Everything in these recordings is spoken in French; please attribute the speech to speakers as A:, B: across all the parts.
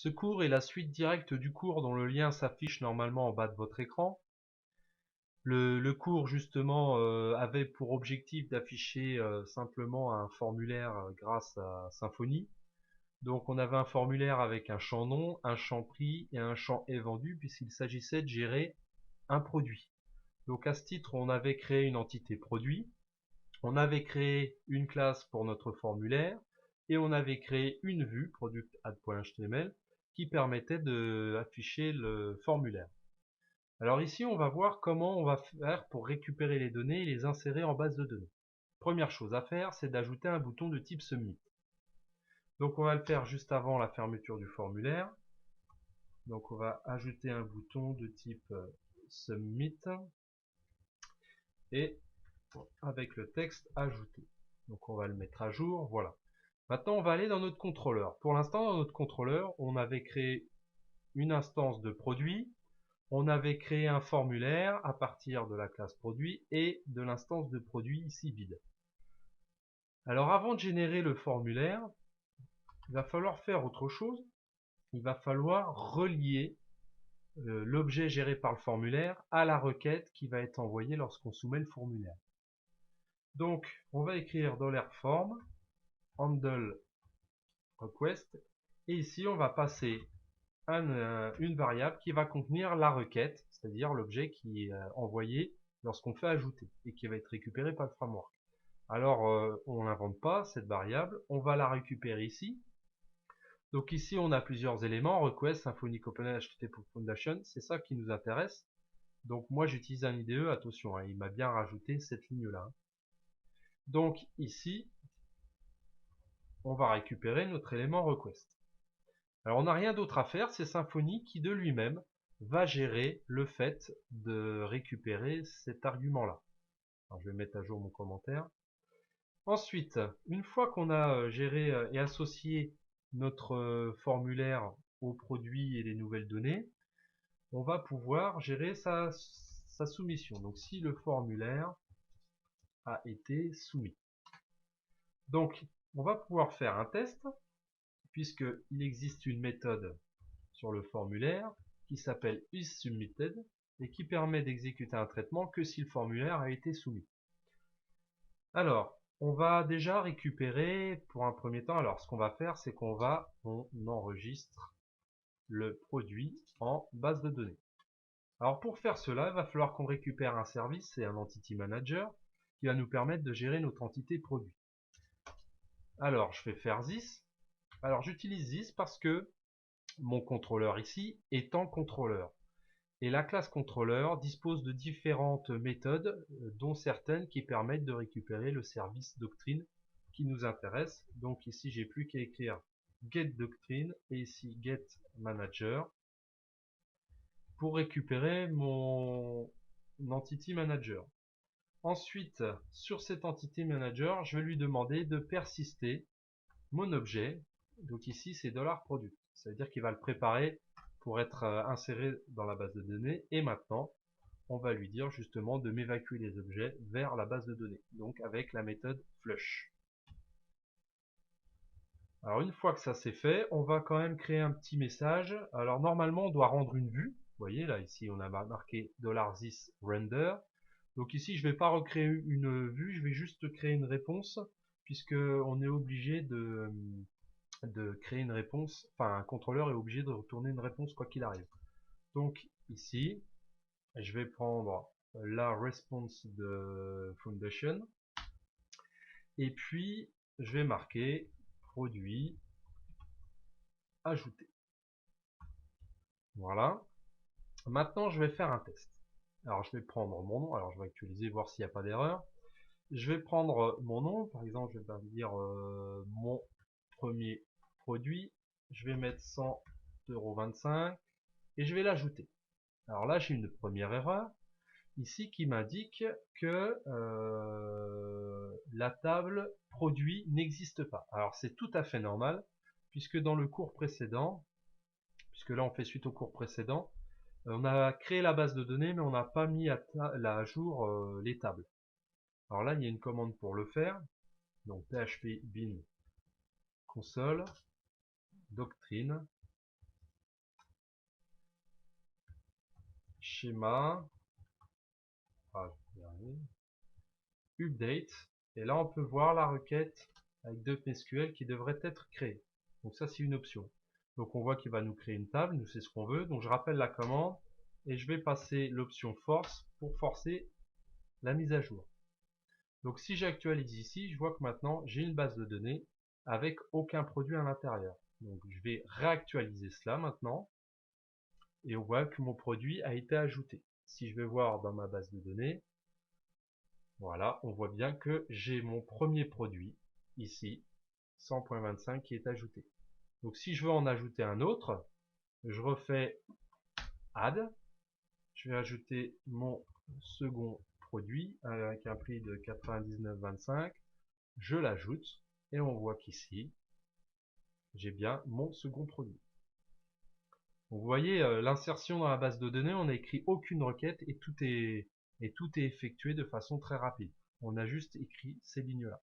A: Ce cours est la suite directe du cours dont le lien s'affiche normalement en bas de votre écran. Le cours justement avait pour objectif d'afficher simplement un formulaire grâce à Symfony. Donc on avait un formulaire avec un champ nom, un champ prix et un champ est vendu puisqu'il s'agissait de gérer un produit. Donc à ce titre, on avait créé une entité produit, on avait créé une classe pour notre formulaire et on avait créé une vue product_add.html qui permettait d'afficher le formulaire. Alors ici, on va voir comment on va faire pour récupérer les données et les insérer en base de données. Première chose à faire, c'est d'ajouter un bouton de type Submit. Donc on va le faire juste avant la fermeture du formulaire. Donc on va ajouter un bouton de type Submit et avec le texte ajouté. Donc on va le mettre à jour, voilà. Maintenant on va aller dans notre contrôleur. Pour l'instant dans notre contrôleur, on avait créé une instance de produit, on avait créé un formulaire à partir de la classe produit et de l'instance de produit ici vide. Alors avant de générer le formulaire, il va falloir faire autre chose. Il va falloir relier l'objet géré par le formulaire à la requête qui va être envoyée lorsqu'on soumet le formulaire. Donc on va écrire $form handle request et ici on va passer une variable qui va contenir la requête, c'est-à-dire l'objet qui est envoyé lorsqu'on fait ajouter et qui va être récupéré par le framework. Alors on n'invente pas cette variable, on va la récupérer ici. Donc ici on a plusieurs éléments, request, Symfony Component, HTTP Foundation, c'est ça qui nous intéresse. Donc moi j'utilise un IDE, attention, hein, il m'a bien rajouté cette ligne là. Donc ici on va récupérer notre élément request. Alors on n'a rien d'autre à faire, c'est Symfony qui de lui-même va gérer le fait de récupérer cet argument-là. Alors je vais mettre à jour mon commentaire. Ensuite, une fois qu'on a géré et associé notre formulaire aux produits et les nouvelles données, on va pouvoir gérer sa soumission. Donc si le formulaire a été soumis. Donc on va pouvoir faire un test puisqu'il existe une méthode sur le formulaire qui s'appelle isSubmitted et qui permet d'exécuter un traitement que si le formulaire a été soumis. Alors, on va déjà récupérer pour un premier temps, alors ce qu'on va faire c'est qu'on enregistre le produit en base de données. Alors pour faire cela, il va falloir qu'on récupère un service, c'est un Entity Manager, qui va nous permettre de gérer notre entité produit. Alors je vais faire this. Alors j'utilise this parce que mon contrôleur ici est en contrôleur. Et la classe contrôleur dispose de différentes méthodes, dont certaines qui permettent de récupérer le service doctrine qui nous intéresse. Donc ici, j'ai plus qu'à écrire getDoctrine et ici getManager pour récupérer mon Entity Manager. Ensuite, sur cet Entity Manager, je vais lui demander de persister mon objet. Donc ici, c'est $product. Ça veut dire qu'il va le préparer pour être inséré dans la base de données. Et maintenant, on va lui dire justement de m'évacuer les objets vers la base de données. Donc avec la méthode flush. Alors une fois que ça c'est fait, on va quand même créer un petit message. Alors normalement, on doit rendre une vue. Vous voyez là, ici, on a marqué $this_render. Donc ici, je ne vais pas recréer une vue, je vais juste créer une réponse puisque on est obligé de créer une réponse, enfin un contrôleur est obligé de retourner une réponse quoi qu'il arrive. Donc ici, je vais prendre la response de Foundation et puis je vais marquer produit ajouté. Voilà. Maintenant, je vais faire un test. Alors, je vais prendre mon nom. Alors, je vais actualiser, voir s'il n'y a pas d'erreur. Je vais prendre mon nom. Par exemple, je vais dire mon premier produit. Je vais mettre 100,25 € et je vais l'ajouter. Alors là, j'ai une première erreur ici qui m'indique que la table produit n'existe pas. Alors c'est tout à fait normal puisque dans le cours précédent, puisque là on fait suite au cours précédent, on a créé la base de données mais on n'a pas mis à jour les tables. Alors là il y a une commande pour le faire, donc php bin console doctrine schéma, update, et là on peut voir la requête avec DuckMSQL qui devrait être créée. Donc ça c'est une option. Donc on voit qu'il va nous créer une table, nous c'est ce qu'on veut. Donc je rappelle la commande et je vais passer l'option force pour forcer la mise à jour. Donc si j'actualise ici, je vois que maintenant j'ai une base de données avec aucun produit à l'intérieur. Donc je vais réactualiser cela maintenant et on voit que mon produit a été ajouté. Si je vais voir dans ma base de données, voilà, on voit bien que j'ai mon premier produit ici, 100.25 qui est ajouté. Donc si je veux en ajouter un autre, je refais add, je vais ajouter mon second produit avec un prix de 99,25, je l'ajoute et on voit qu'ici j'ai bien mon second produit. Donc vous voyez l'insertion dans la base de données, on n'a écrit aucune requête et tout est effectué de façon très rapide. On a juste écrit ces lignes-là.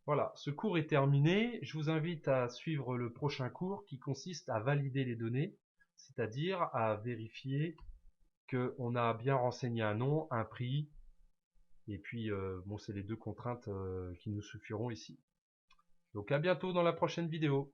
A: Voilà, ce cours est terminé. Je vous invite à suivre le prochain cours qui consiste à valider les données, c'est-à-dire à vérifier qu'on a bien renseigné un nom, un prix, et puis bon, c'est les deux contraintes qui nous suffiront ici. Donc à bientôt dans la prochaine vidéo.